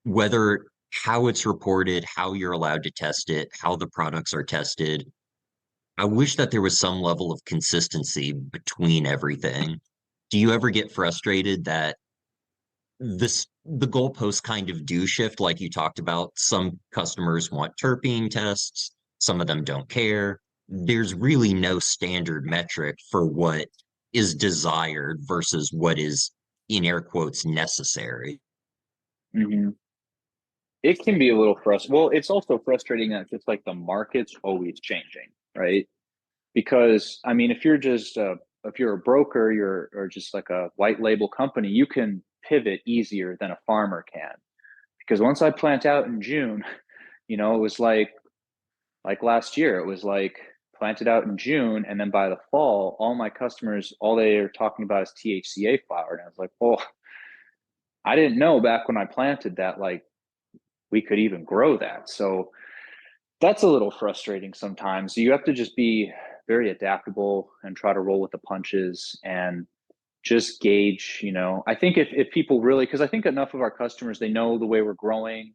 whether how it's reported, how you're allowed to test it, how the products are tested. I wish that there was some level of consistency between everything. Do you ever get frustrated that the goalposts kind of do shift, like you talked about? Some customers want terpene tests, some of them don't care. There's really no standard metric for what is desired versus what is in air quotes necessary. Mm-hmm. It can be a little frustrating. Well, it's also frustrating that it's like the market's always changing, right? Because I mean, if you're a broker, you're or just like a white label company, you can pivot easier than a farmer can. Because once I plant out in June, you know, it was like last year, it was like planted out in June, and then by the fall, all my customers, all they are talking about is THCA flower, and I was like, oh, I didn't know back when I planted that like we could even grow that. So that's a little frustrating sometimes. You have to just be very adaptable and try to roll with the punches and just gauge, you know. I think if people really, because I think enough of our customers, they know the way we're growing,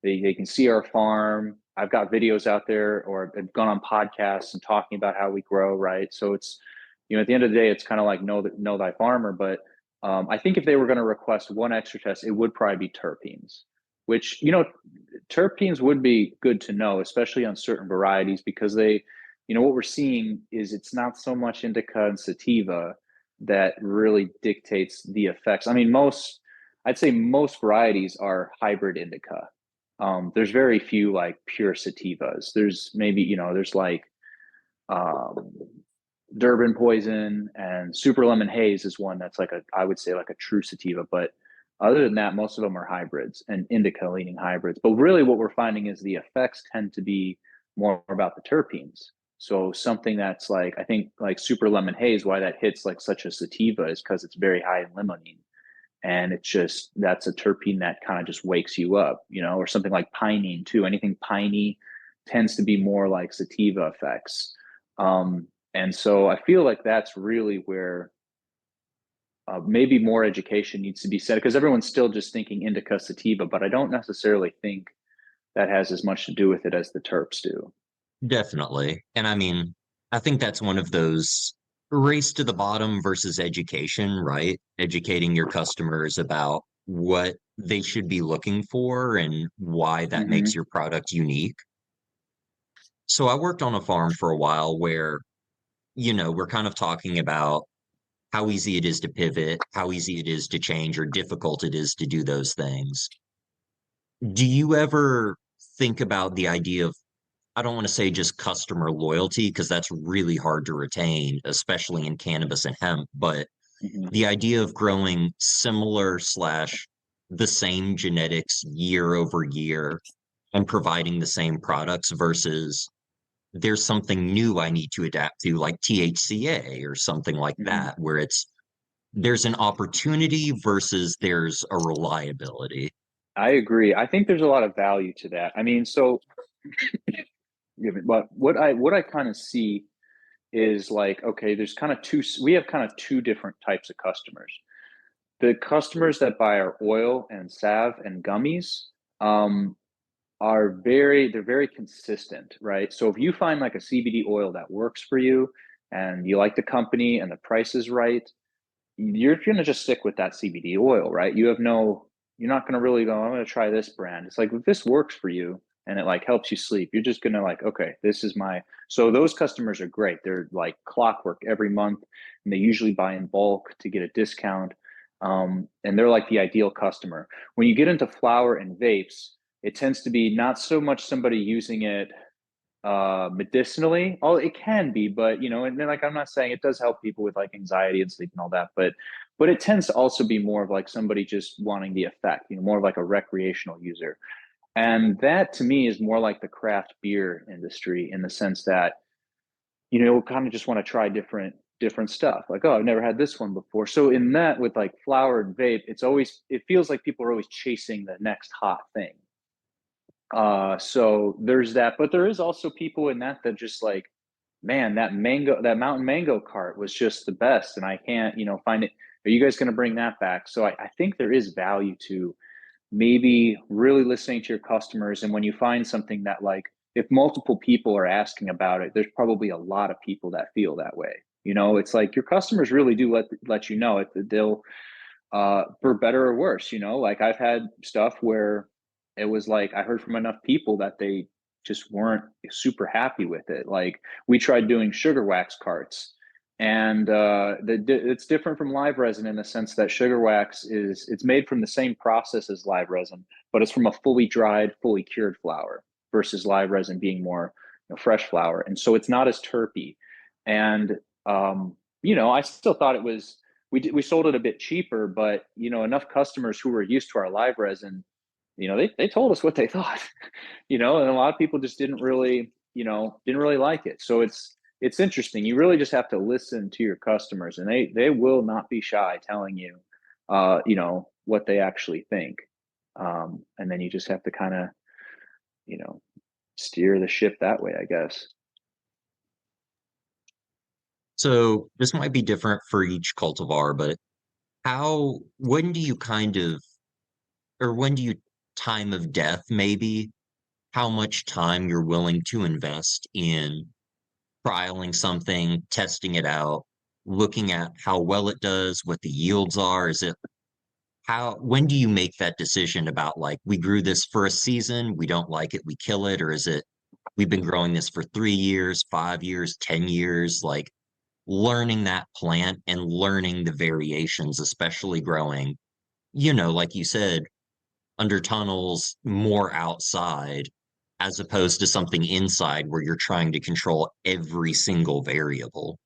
they can see our farm. I've got videos out there, or I've gone on podcasts and talking about how we grow, right? So it's, you know, at the end of the day, it's kind of like know thy farmer. But I think if they were going to request one extra test, it would probably be terpenes, which, you know, terpenes would be good to know, especially on certain varieties, because they, you know, what we're seeing is it's not so much indica and sativa that really dictates the effects. I mean, I'd say most varieties are hybrid indica. There's very few like pure sativas. There's maybe, you know, there's like um, Durban Poison and Super Lemon Haze is one that's like I would say like a true sativa. But other than that, most of them are hybrids and indica leaning hybrids. But really what we're finding is the effects tend to be more about the terpenes. So something that's like, I think like Super Lemon Haze, why that hits like such a sativa is because it's very high in limonene. And it's just, that's a terpene that kind of just wakes you up, you know, or something like pinene too. Anything piney tends to be more like sativa effects. And so I feel like that's really where maybe more education needs to be said, because everyone's still just thinking indica sativa, but I don't necessarily think that has as much to do with it as the terps do. Definitely. And I mean, I think that's one of those race to the bottom versus education, right? Educating your customers about what they should be looking for and why that makes Mm-hmm. your product unique. So I worked on a farm for a while where, we're kind of talking about how easy it is to pivot, how easy it is to change, or difficult it is to do those things. Do you ever think about the idea of, I don't want to say just customer loyalty, because that's really hard to retain, especially in cannabis and hemp, but Mm-hmm. the idea of growing similar slash the same genetics year over year and providing the same products versus there's something new I need to adapt to, like THCA or something like Mhm. that, where there's an opportunity versus there's a reliability. I agree. I think there's a lot of value to that. I mean, so but what I kind of see is like, okay, there's kind of we have kind of two different types of customers. The customers that buy our oil and salve and gummies, um, they're very consistent, right? So if you find like a CBD oil that works for you and you like the company and the price is right, you're going to just stick with that CBD oil, right? You're not going to really go, I'm going to try this brand. It's like, if this works for you and it like helps you sleep, you're just going to like, okay, so those customers are great. They're like clockwork every month and they usually buy in bulk to get a discount. And they're like the ideal customer. When you get into flower and vapes, it tends to be not so much somebody using it medicinally. Oh, it can be, but and then like I'm not saying it does help people with like anxiety and sleep and all that, but it tends to also be more of like somebody just wanting the effect, more of like a recreational user. And that to me is more like the craft beer industry in the sense that kind of just want to try different stuff, like, oh, I've never had this one before. So in that, with like flower and vape, it feels like people are always chasing the next hot thing. So there's that, but there is also people in that just like, man, that mountain mango cart was just the best, and I can't, find it. Are you guys going to bring that back? So I think there is value to maybe really listening to your customers, and when you find something that like, if multiple people are asking about it, there's probably a lot of people that feel that way. It's like your customers really do let you know if they'll for better or worse. Like I've had stuff where it was like I heard from enough people that they just weren't super happy with it. Like we tried doing sugar wax carts, and it's different from live resin in the sense that sugar wax it's made from the same process as live resin, but it's from a fully dried, fully cured flower versus live resin being more fresh flower, and so it's not as terpy. And I still thought it was we sold it a bit cheaper, but enough customers who were used to our live resin, they told us what they thought, and a lot of people just didn't really like it. So it's interesting. You really just have to listen to your customers, and they will not be shy telling you, what they actually think. And then you just have to kind of, you know, steer the ship that way, I guess. So this might be different for each cultivar, but when do you or when do you time of death, maybe, how much time you're willing to invest in trialing something, testing it out, looking at how well it does, what the yields are? When do you make that decision about, like, we grew this for a season, we don't like it, we kill it? Or is it, we've been growing this for 3 years, 5 years, 10 years, like learning that plant and learning the variations, especially growing, like you said, under tunnels, more outside, as opposed to something inside where you're trying to control every single variable.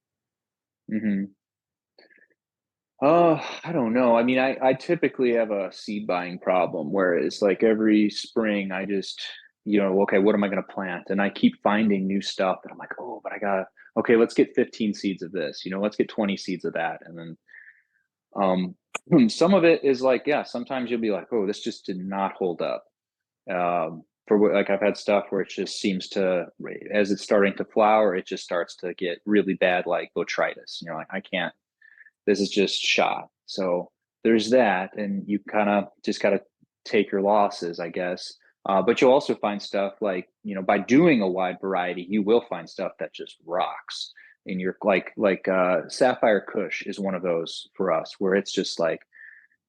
Hmm. I don't know. I mean, I typically have a seed buying problem where it's like every spring I just, okay, what am I going to plant? And I keep finding new stuff and I'm like, oh, but okay, let's get 15 seeds of this, let's get 20 seeds of that. And then some of it is like, yeah, sometimes you'll be like, oh, this just did not hold up. Like I've had stuff where it just seems to, as it's starting to flower, it just starts to get really bad, like botrytis. And you're like, I can't, this is just shot. So there's that, and you kind of just got to take your losses, I guess. But you'll also find stuff like, by doing a wide variety, you will find stuff that just rocks. And you're like Sapphire Kush is one of those for us, where it's just like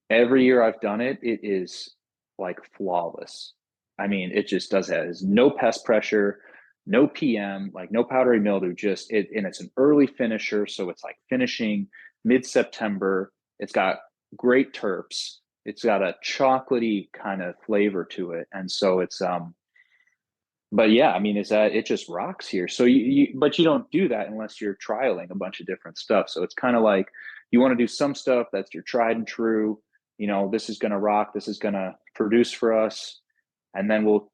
every year I've done it, it is like flawless. I mean, it just does that. There's no pest pressure, no PM, like no powdery mildew, just it, and it's an early finisher. So it's like finishing mid-September. It's got great terps. It's got a chocolatey kind of flavor to it. And so but yeah, I mean, is that it just rocks here. So but you don't do that unless you're trialing a bunch of different stuff. So it's kind of like you want to do some stuff that's your tried and true. This is going to rock. This is going to produce for us. And then we'll,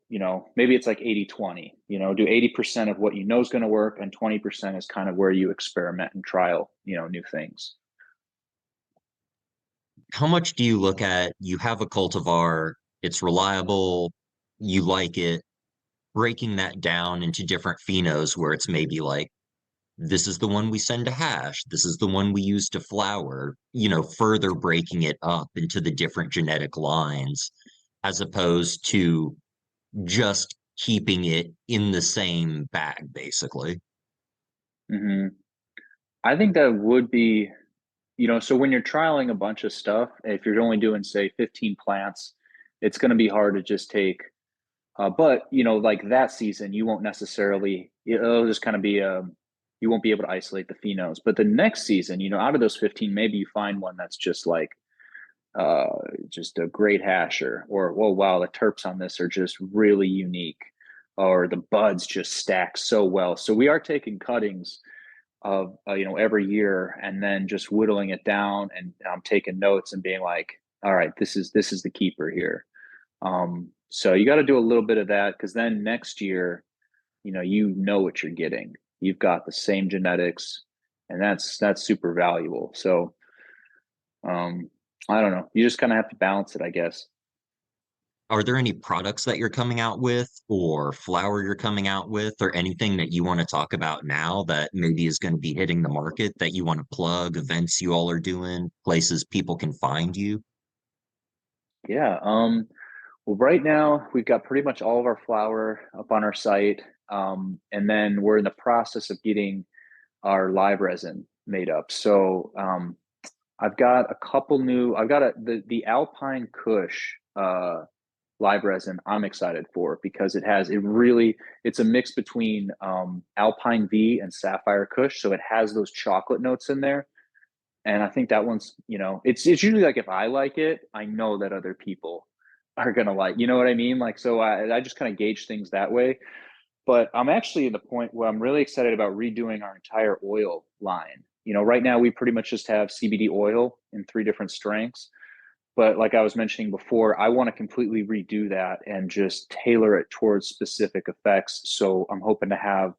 maybe it's like 80-20, do 80% of what is going to work, and 20% is kind of where you experiment and trial, new things. How much do you look at, you have a cultivar, it's reliable, you like it, breaking that down into different phenos where it's maybe like, this is the one we send to hash, this is the one we use to flower, further breaking it up into the different genetic lines, as opposed to just keeping it in the same bag, basically. Hmm. I think that would be, so when you're trialing a bunch of stuff, if you're only doing, say, 15 plants, it's going to be hard to just take, but, like that season, you won't necessarily, it'll just kind of be, you won't be able to isolate the phenos. But the next season, out of those 15, maybe you find one that's just like, uh, just a great hasher, or, well, wow, the terps on this are just really unique, or the buds just stack so well. So we are taking cuttings of, every year, and then just whittling it down, and I'm taking notes and being like, all right, this is the keeper here. So you got to do a little bit of that, because then next year, what you're getting. You've got the same genetics, and that's super valuable. So I don't know. You just kind of have to balance it, I guess. Are there any products that you're coming out with, or flower you're coming out with, or anything that you want to talk about now that maybe is going to be hitting the market that you want to plug, events you all are doing, places people can find you? Yeah. Well, right now we've got pretty much all of our flower up on our site, and then we're in the process of getting our live resin made up. So I've got a couple new. I've got the Alpine Kush live resin. I'm excited for, because it's a mix between Alpine V and Sapphire Kush, so it has those chocolate notes in there. And I think that one's, it's usually like, if I like it, I know that other people are gonna like, you know what I mean? Like, so I just kind of gauge things that way. But I'm actually in the point where I'm really excited about redoing our entire oil line. Right now we pretty much just have CBD oil in 3 different strengths. But like I was mentioning before, I want to completely redo that and just tailor it towards specific effects. So I'm hoping to have,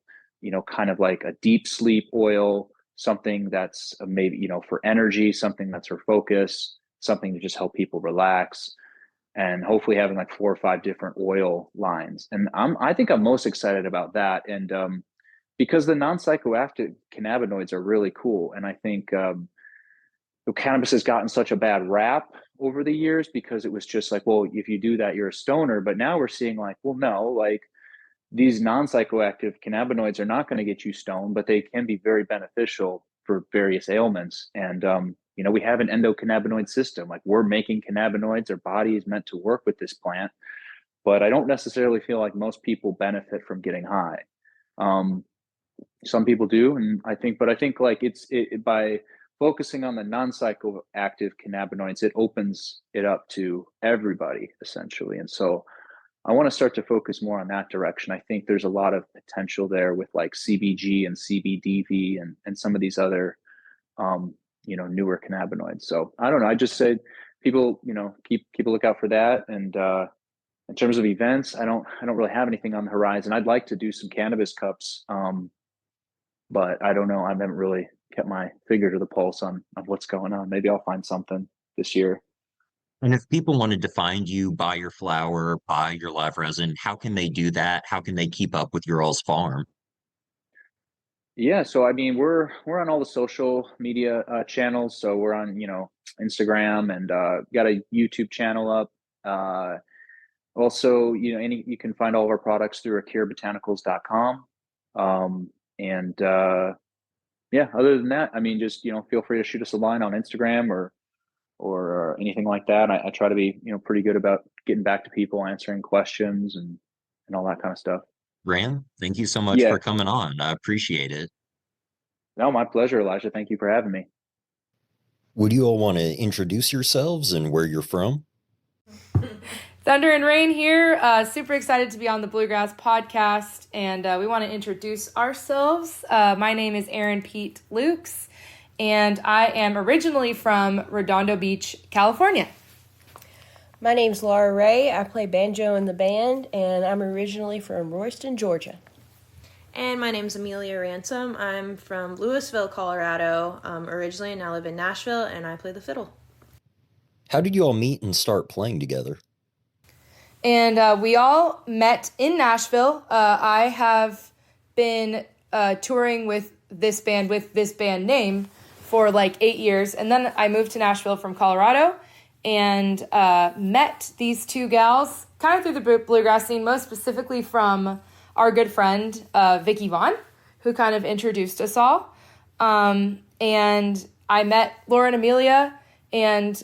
kind of like a deep sleep oil, something that's maybe, for energy, something that's for focus, something to just help people relax, and hopefully having like 4 or 5 different oil lines. And I think I'm most excited about that. And because the non-psychoactive cannabinoids are really cool. And I think cannabis has gotten such a bad rap over the years, because it was just like, well, if you do that, you're a stoner. But now we're seeing like, well, no, like these non-psychoactive cannabinoids are not going to get you stoned, but they can be very beneficial for various ailments. And we have an endocannabinoid system. Like, we're making cannabinoids. Our body is meant to work with this plant. But I don't necessarily feel like most people benefit from getting high. Some people do, and I think like by focusing on the non-psychoactive cannabinoids, it opens it up to everybody essentially. And so I want to start to focus more on that direction. I think there's a lot of potential there with like CBG and CBDV and some of these other newer cannabinoids. So I don't know. I just said people, keep a lookout for that. And in terms of events, I don't really have anything on the horizon. I'd like to do some cannabis cups. But I don't know. I haven't really kept my finger to the pulse on what's going on. Maybe I'll find something this year. And if people wanted to find you, buy your flower, buy your live resin, how can they do that? How can they keep up with your all's farm? Yeah, so I mean, we're on all the social media channels. So we're on, Instagram, and got a YouTube channel up. Also, you can find all of our products through akirabotanicals.com. And yeah, other than that, I mean, just feel free to shoot us a line on Instagram, or anything like that. I try to be pretty good about getting back to people, answering questions, and all that kind of stuff. Rand, thank you so much Yeah, for coming on. I appreciate it. no, my pleasure, Elijah. Thank you for having me. Would you all want to introduce yourselves and where you're from? Thunder and Rain here. Super excited to be on the Bluegrass Podcast, and we want to introduce ourselves. My name is Erin Pete Lukes, and I am originally from Redondo Beach, California. My name's Laura Ray. I play banjo in the band, and I'm originally from Royston, Georgia. And my name's Amelia Ransom. I'm from Louisville, Colorado, originally, and now live in Nashville, and I play the fiddle. How did you all meet and start playing together? And we all met in Nashville. I have been touring with this band name for like 8 years. And then I moved to Nashville from Colorado and met these two gals kind of through the bluegrass scene, most specifically from our good friend, Vicky Vaughn, who kind of introduced us all. And I met Laura and Amelia and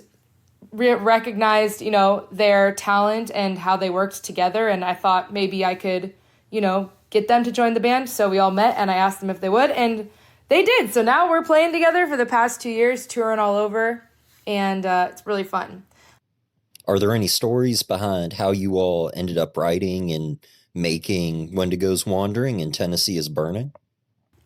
recognized, their talent and how they worked together. And I thought maybe I could, get them to join the band. So we all met and I asked them if they would, and they did. So now we're playing together for the past 2 years, touring all over, and it's really fun. Are there any stories behind how you all ended up writing and making Wendigo's Wandering and Tennessee is Burning?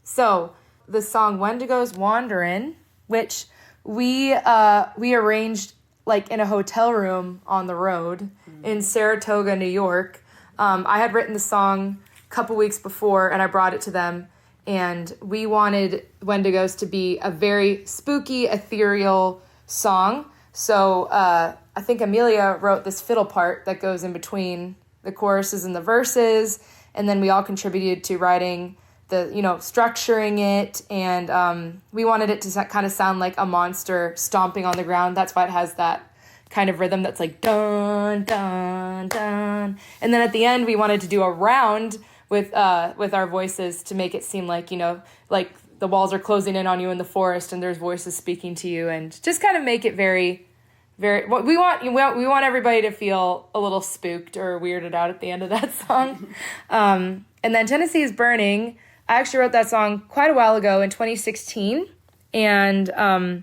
So the song Wendigo's Wanderin', which we arranged like in a hotel room on the road in Saratoga, New York. I had written the song a couple weeks before and I brought it to them, and we wanted Wendigos to be a very spooky, ethereal song. So I think Amelia wrote this fiddle part that goes in between the choruses and the verses, and then we all contributed to writing the, structuring it, and we wanted it to kind of sound like a monster stomping on the ground. That's why it has that kind of rhythm that's like dun, dun, dun. And then at the end, we wanted to do a round with our voices to make it seem like, like the walls are closing in on you in the forest and there's voices speaking to you, and just kind of make it very, very, we want everybody to feel a little spooked or weirded out at the end of that song. And then Tennessee is Burning, I actually wrote that song quite a while ago in 2016, and I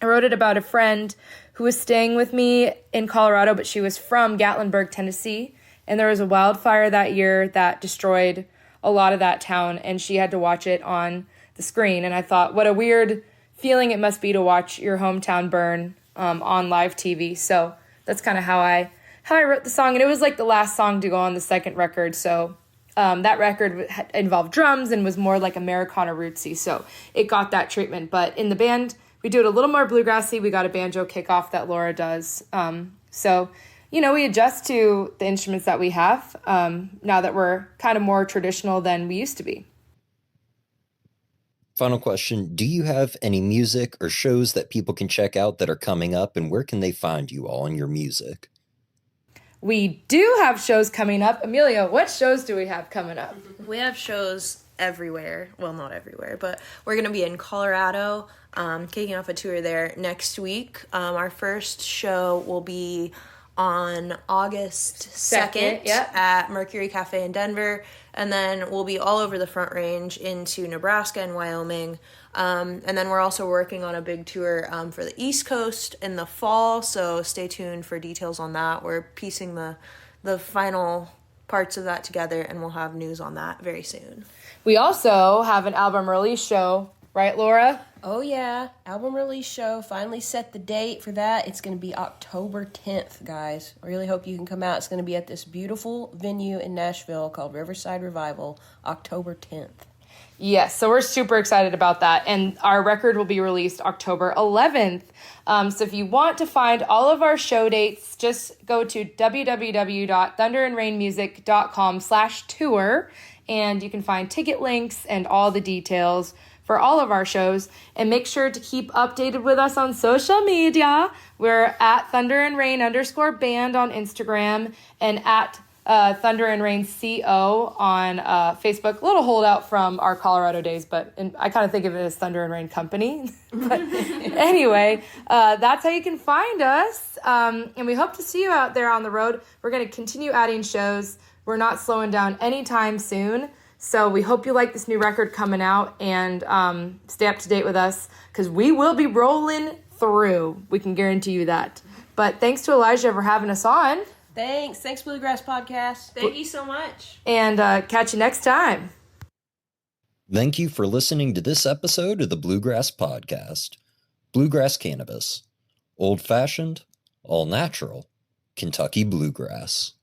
wrote it about a friend who was staying with me in Colorado, but she was from Gatlinburg, Tennessee, and there was a wildfire that year that destroyed a lot of that town, and she had to watch it on the screen, and I thought, what a weird feeling it must be to watch your hometown burn on live TV. So that's kind of how I wrote the song, and it was like the last song to go on the second record, so that record involved drums and was more like Americana rootsy, so it got that treatment. But in the band, we do it a little more bluegrassy. We got a banjo kickoff that Laura does. So, we adjust to the instruments that we have now that we're kind of more traditional than we used to be. Final question. Do you have any music or shows that people can check out that are coming up, and where can they find you all and your music? We do have shows coming up. Amelia, what shows do we have coming up? We have shows everywhere. Well, not everywhere, but we're going to be in Colorado, kicking off a tour there next week. Our first show will be on August 2nd at Mercury Cafe in Denver, and then we'll be all over the Front Range into Nebraska and Wyoming. And then we're also working on a big tour for the East Coast in the fall, so stay tuned for details on that. We're piecing the final parts of that together, and we'll have news on that very soon. We also have an album release show, right, Laura? Oh, yeah. Album release show. Finally set the date for that. It's going to be October 10th, guys. I really hope you can come out. It's going to be at this beautiful venue in Nashville called Riverside Revival, October 10th. Yes, so we're super excited about that. And our record will be released October 11th. So if you want to find all of our show dates, just go to www.thunderandrainmusic.com/tour, and you can find ticket links and all the details for all of our shows. And make sure to keep updated with us on social media. We're at @Thunder&Rain_band on Instagram, and at Thunder and Rain CO on Facebook. A little holdout from our Colorado days, but I kind of think of it as Thunder and Rain Company. But anyway, that's how you can find us. And we hope to see you out there on the road. We're going to continue adding shows. We're not slowing down anytime soon. So we hope you like this new record coming out, and stay up to date with us, because we will be rolling through. We can guarantee you that. But thanks to Elijah for having us on. Thanks Bluegrass Podcast. Thank you so much. And catch you next time. Thank you for listening to this episode of the Bluegrass Podcast. Bluegrass Cannabis. Old-fashioned, all-natural Kentucky bluegrass.